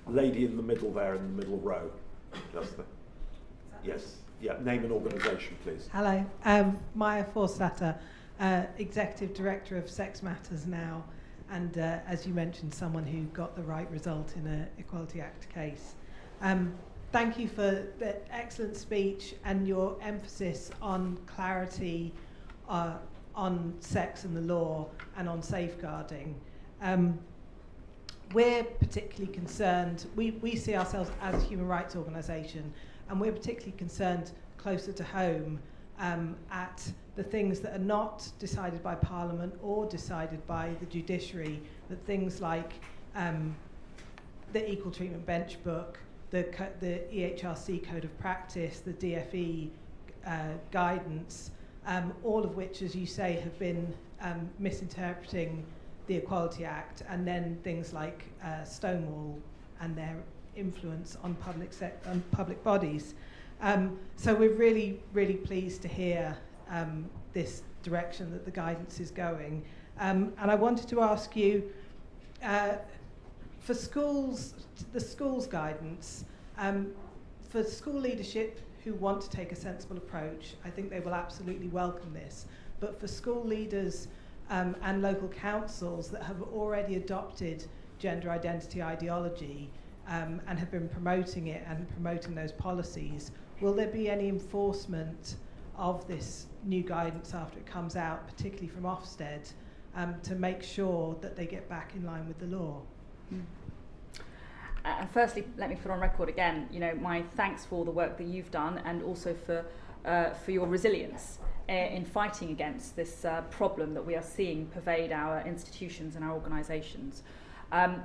lady in the middle there in the middle row. Just the, yes, yeah, name and organisation, please. Hello, Maya Forstater, Executive Director of Sex Matters now, and as you mentioned, someone who got the right result in an Equality Act case. Thank you for the excellent speech and your emphasis on clarity on sex and the law and on safeguarding. We're particularly concerned, we see ourselves as a human rights organisation, and we're particularly concerned closer to home at the things that are not decided by Parliament or decided by the judiciary, that things like the Equal Treatment Bench Book, the EHRC Code of Practice, the DFE guidance, all of which, as you say, have been misinterpreting the Equality Act, and then things like Stonewall and their influence on public bodies. So we're really, really pleased to hear this direction that the guidance is going. And I wanted to ask you, for schools, the schools guidance, for school leadership who want to take a sensible approach, I think they will absolutely welcome this. But for school leaders and local councils that have already adopted gender identity ideology and have been promoting it and promoting those policies, will there be any enforcement of this new guidance after it comes out, particularly from Ofsted, to make sure that they get back in line with the law? Firstly, let me put on record again, my thanks for the work that you've done, and also for your resilience in fighting against this problem that we are seeing pervade our institutions and our organisations. Well,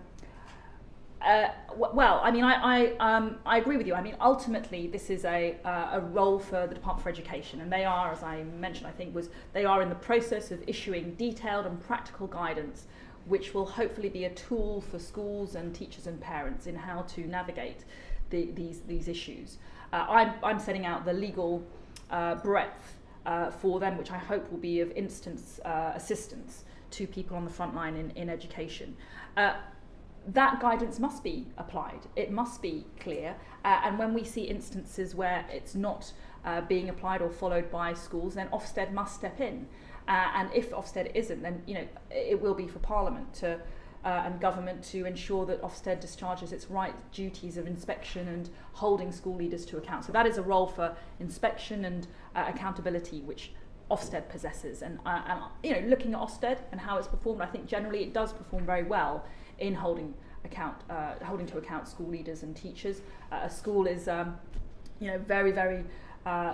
I mean, I agree with you. I mean, ultimately, this is a role for the Department for Education, and they are, as I mentioned, I think, they are in the process of issuing detailed and practical guidance, which will hopefully be a tool for schools and teachers and parents in how to navigate these issues. I'm setting out the legal breadth for them, which I hope will be of instant assistance to people on the front line in education. That guidance must be applied. It must be clear. And when we see instances where it's not being applied or followed by schools, then Ofsted must step in. And if Ofsted isn't, then it will be for Parliament and government to ensure that Ofsted discharges its right duties of inspection and holding school leaders to account. So that is a role for inspection and accountability, which Ofsted possesses. And looking at Ofsted and how it's performed, I think generally it does perform very well in holding to account school leaders and teachers. A school is, very, very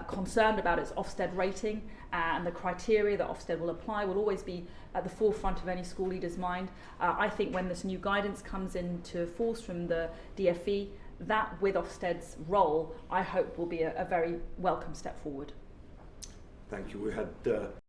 concerned about its Ofsted rating, and the criteria that Ofsted will apply will always be at the forefront of any school leader's mind. I think when this new guidance comes into force from the DFE, that with Ofsted's role, I hope will be a very welcome step forward. Thank you. We had